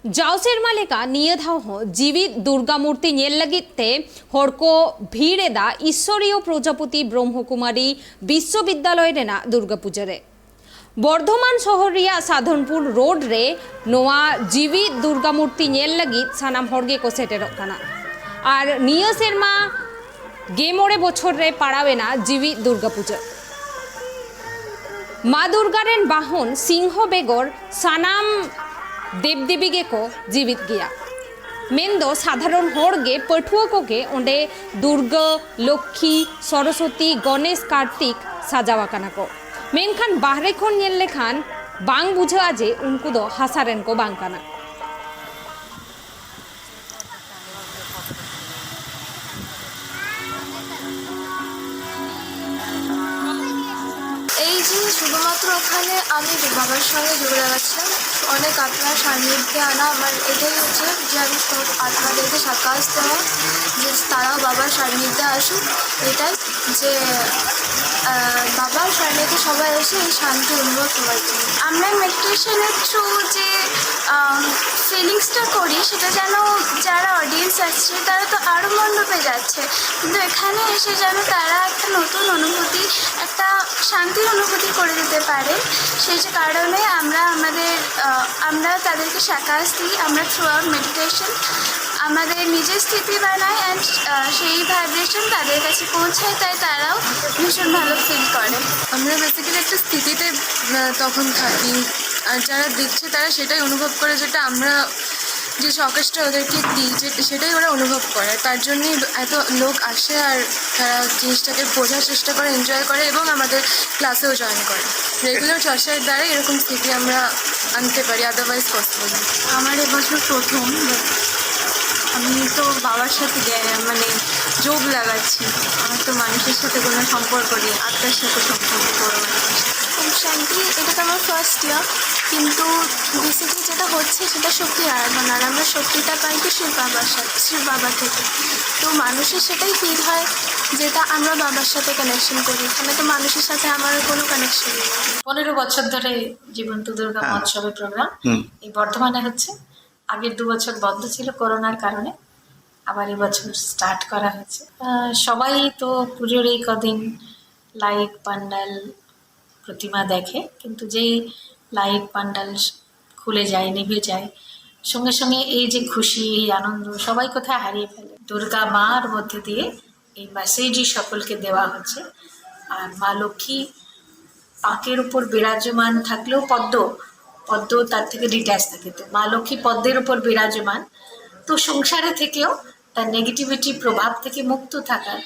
जाव सेरमा लेका निया धाव हो जीवित दुर्गा मूर्ति नेल लगिते हड़को भीड़ेदा ईश्वरीय प्रजापति ब्रह्मकुमारी विश्वविद्यालय रेना दुर्गा पूजारे बर्धमान शहर रिया साधनपुर रोड रे नोआ जीवित दुर्गा मूर्ति नेल लगित सानाम हड़गे को सेटेरोग काना आर निया सेरमा गेमोरे बछर रे पाड़ावेना जीवित दुर्गा पूजा मा दुर्गारेन बाहन सिंह बेगर सानाम देवदेवी गे को जीवित गया मेन साधारण हड़गे पठुआ कोगे ओंडे दुर्गा लक्ष्मी सरस्वती गणेश कार्तिक साजावा काना को मेनखान बाहरे खन नेल लेखान बांग बुझा जे उनको दो हासारेन को बांग काना শুধুমাত্র ওখানে আমি বাবার সঙ্গে জুড়ে লাগাচ্ছিলাম অনেক আত্মার সান্নিধ্যে আনা আমার এটাই হচ্ছে যে আমি সব আত্মাদেরকে সাকাশ দেওয়া যে তারাও বাবার সান্নিধ্যে আসুক এটাই যে বাবার সান্নিধ্যে সবাই এসে এই শান্তি অনুভব করার জন্য আমরা মেডিটেশনের থ্রু যে ফিলিংসটা করি সেটা যেন যারা অডিয়েন্স আসছে তারা তো আরও মণ্ডপে যাচ্ছে কিন্তু এখানে এসে যেন তারা একটা নতুন অনুভূতি একটা শান্তির অনুভূতি করে দিতে পারে সেই যে কারণে আমরা তাদেরকে সাকাশ দিই আমরা থ্রু আউট মেডিটেশন আমাদের নিজের স্থিতি বানাই অ্যান্ড সেই ভাইব্রেশন তাদের কাছে পৌঁছায় তাই তারাও ভীষণ ভালো ফিল করে আমরা বেসিক্যালি একটা স্থিতিতে তখন থাকি আর যারা দেখছে তারা সেটাই অনুভব করে যেটা আমরা যে শখেসটা ওদেরকে দিই সেটাই ওরা অনুভব করে তার জন্যই এত লোক আসে আর তারা জিনিসটাকে বোঝার চেষ্টা করে এনজয় করে এবং আমাদের ক্লাসেও জয়েন করে রেগুলার চর্চার দ্বারা এরকম স্থিতি আমরা আনতে পারি আদারওয়াইজ পসিবল আমার এবছর প্রথম আমি তো বাবার সাথে মানে যোগ লাগাচ্ছি আমার তো মানুষের সাথে কোনো সম্পর্ক নেই আত্মার সাথে সম্পর্ক করবো শান্তি এটা তো আমার ফার্স্ট ইয়ার কিন্তু বেসিক্যালি যেটা হচ্ছে সেটা শক্তি আরাধনা আর আমরা শক্তিটা পাই তো শিব বাবার থেকে তো মানুষের সেটাই ফিল হয় যেটা আমরা বাবার সাথে কানেকশন করি এখানে তো মানুষের সাথে আমার কোনো কানেকশন নেই 15 বছর ধরে জীবন্ত দুর্গা মহোৎসবের প্রোগ্রাম এই বর্তমানে হচ্ছে আগের 2 বছর বন্ধ ছিল করোনার কারণে আবার এবছর স্টার্ট করা হয়েছে সবাই তো পুজোর এই কদিন লাইট পান্ডাল প্রতিমা দেখে কিন্তু যেই লাইট পান্ডাল খুলে যায় নিভে যায় সঙ্গে সঙ্গে এই যে খুশি এই আনন্দ সবাই কোথায় হারিয়ে ফেলে দুর্গা মার মধ্যে দিয়ে এই মেসেজই সকলকে দেওয়া হচ্ছে আর মা লক্ষ্মী পাকের উপর বিরাজমান থাকলেও পদ্ম তার থেকে ডিট্যাচ থাকে তো মা লক্ষ্মী পদ্মের উপর বিরাজমান তো সংসারে থেকেও তার নেগেটিভিটি প্রভাব থেকে মুক্ত থাকার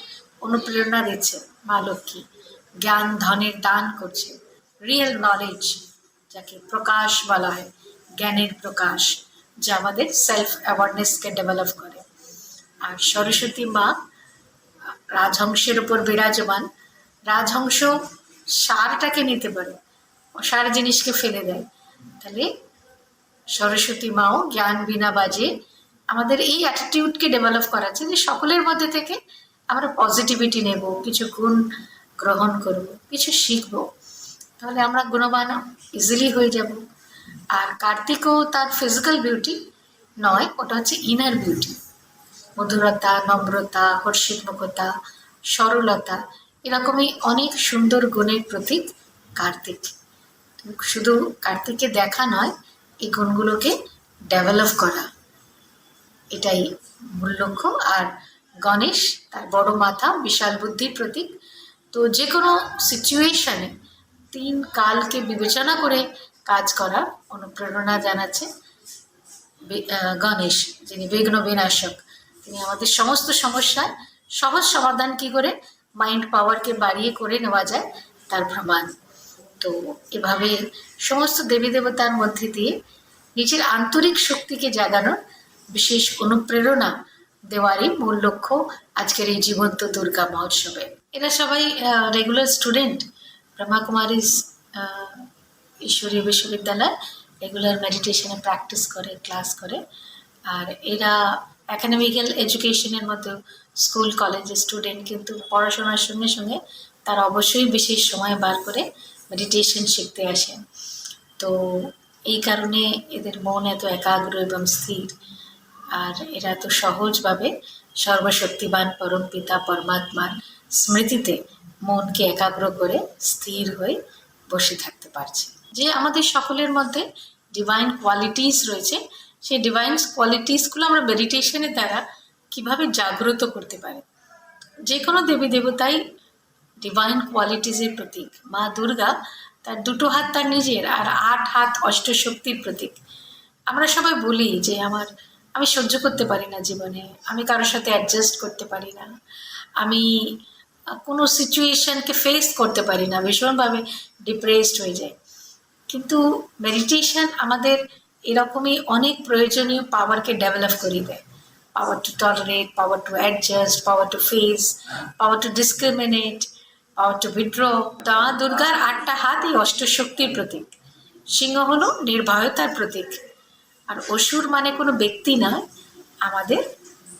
অনুপ্রেরণা দিচ্ছে মা লক্ষ্মী জ্ঞান ধনের দান করছে রিয়েল নলেজ যাকে প্রকাশ বলা হয় জ্ঞানের প্রকাশ যা আমাদের সেলফ অ্যাওয়ারনেসকে ডেভেলপ করে আর সরস্বতী মা রাজহংসের উপর বিরাজমান রাজহংস সারটাকে নিতে পারে সার জিনিসকে ফেলে দেয় তাহলে সরস্বতী মাও জ্ঞান বিনা বাজে আমাদের এই অ্যাটিটিউডকে ডেভেলপ করাচ্ছে যে সকলের মধ্যে থেকে আমরা পজিটিভিটি নেব কিছু গুণ গ্রহণ করব কিছু শিখব তাহলে আমরা গুণবান ইজিলি হয়ে যাব আর কার্তিকও তার ফিজিক্যাল বিউটি নয় ওটা হচ্ছে ইনার বিউটি মধুরতা নম্রতা হর্ষিতমুখতা সরলতা এরকমই অনেক সুন্দর গুণের প্রতীক কার্তিক শুধু কার্তিককে দেখা নয় এই গুণগুলোকে ডেভেলপ করা এটাই মূল লক্ষ্য আর গণেশ তার বড় মাথা বিশাল বুদ্ধির প্রতীক তো যে কোনো সিচুয়েশনে 3 কালকে বিবেচনা করে কাজ করার অনুপ্রেরণা জানাচ্ছে গণেশ যিনি বিঘ্ন বিনাশক তিনি আমাদের সমস্ত সমস্যার সহজ সমাধান কী করে মাইন্ড পাওয়ারকে বাড়িয়ে করে নেওয়া যায় তার প্রমাণ তো এভাবে সমস্ত দেবী দেবতার মধ্যে দিয়ে নিজের আন্তরিক শক্তিকে জাগানোর বিশেষ অনুপ্রেরণা দেওয়ারই মূল লক্ষ্য আজকের এই জীবন্ত দুর্গা মহোৎসবে এরা সবাই রেগুলার স্টুডেন্ট ব্রহ্মাকুমারীজ ঈশ্বরীয় বিশ্ববিদ্যালয় রেগুলার মেডিটেশনে প্র্যাকটিস করে ক্লাস করে আর এরা অ্যাকাডেমিক্যাল এডুকেশনের মতো স্কুল কলেজের স্টুডেন্ট কিন্তু পড়াশোনার সঙ্গে সঙ্গে তারা অবশ্যই বিশেষ সময় বার করে মেডিটেশন শিখতে আসেন তো এই কারণে এদের মন এত একাগ্র এবং স্থির, আর এরা এত সহজভাবে সর্বশক্তিমান পরম পিতা পরমাত্মার স্মৃতিতে মনকে একাগ্র করে স্থির হয়ে বসে থাকতে পারছে। যে আমাদের সকলের মধ্যে ডিভাইন কোয়ালিটিস রয়েছে, সেই ডিভাইন কোয়ালিটিসগুলো আমরা মেডিটেশনের দ্বারা কিভাবে জাগ্রত করতে পারি। যে কোনো দেবী দেবতাই ডিভাইন কোয়ালিটিসের প্রতীক। মা দুর্গা তার দুটো হাত তার নিজের আর 8 হাত অষ্টশক্তির প্রতীক। আমরা সবাই বলি যে আমি সহ্য করতে পারি না জীবনে, আমি কারোর সাথে অ্যাডজাস্ট করতে পারি না, আমি কোনো সিচুয়েশনকে ফেস করতে পারি না, ভীষণভাবে ডিপ্রেসড হয়ে যায়। কিন্তু মেডিটেশন আমাদের এরকমই অনেক প্রয়োজনীয় পাওয়ারকে ডেভেলপ করিয়ে দেয়। Power to tolerate, power to adjust, power to face, power to discriminate, power to withdraw. মা দুর্গার 8টা হাত এই অষ্টশক্তির প্রতীক। সিংহ হলো নির্ভয়তার প্রতীক। আর অসুর মানে কোনো ব্যক্তি নয়, আমাদের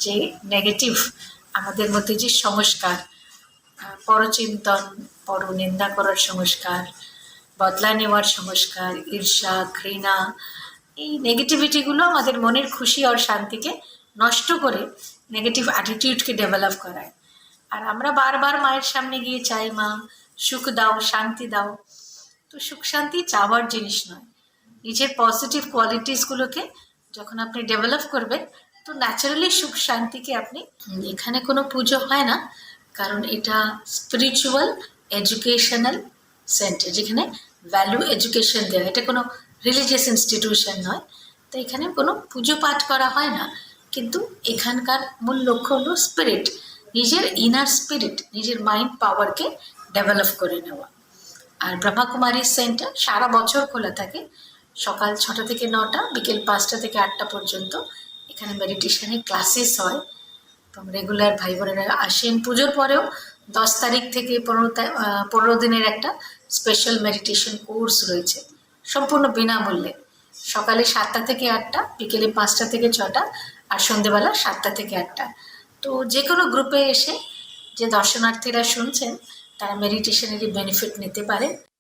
যে নেগেটিভ, আমাদের মধ্যে যে সংস্কার, পরচিন্তন, পরনিন্দা করার সংস্কার, বদলা নেওয়ার সংস্কার, ঈর্ষা, ঘৃণা, এই নেগেটিভিটিগুলো আমাদের মনের খুশি আর শান্তিকে নষ্ট করে নেগেটিভ অ্যাটিটিউডকে ডেভেলপ করায়। আর আমরা বারবার মায়ের সামনে গিয়ে চাই, মা সুখ দাও, শান্তি দাও। তো সুখ শান্তি চাওয়ার জিনিস নয়, নিজের পজিটিভ কোয়ালিটিসগুলোকে যখন আপনি ডেভেলপ করবেন তো ন্যাচারালি সুখ শান্তিকে আপনি। এখানে কোনো পুজো হয় না, কারণ এটা স্পিরিচুয়াল এডুকেশনাল সেন্টার, যেখানে ভ্যালু এডুকেশন দেওয়া, এটা কোনো রিলিজিয়াস ইনস্টিটিউশন নয়। তো এখানে কোনো পুজো পাঠ করা হয় না, কিন্তু এখানকার মূল লক্ষ্য হলো স্পিরিট, নিজের ইনার স্পিরিট, নিজের মাইন্ড পাওয়ারকে ডেভেলপ করে নেওয়া। আর ব্রহ্মাকুমারী সেন্টার সারা বছর খোলা থাকে, সকাল 6টা থেকে 9টা, বিকেল 5টা থেকে 8টা পর্যন্ত। এখানে মেডিটেশনের ক্লাসেস হয়, তো রেগুলার ভাই বোনেরা আসেন। পুজোর পরেও 10 তারিখ থেকে 15 দিনের একটা স্পেশাল মেডিটেশন কোর্স রয়েছে, সম্পূর্ণ বিনামূল্যে। সকালে 7টা থেকে 8টা, বিকেলে 5টা থেকে 6টা, আর সন্ধেবেলা 7টা থেকে 8টা। তো যে কোনো গ্রুপে এসে যে দর্শনার্থীরা শুনছেন তারা মেডিটেশনেরই বেনিফিট নিতে পারে।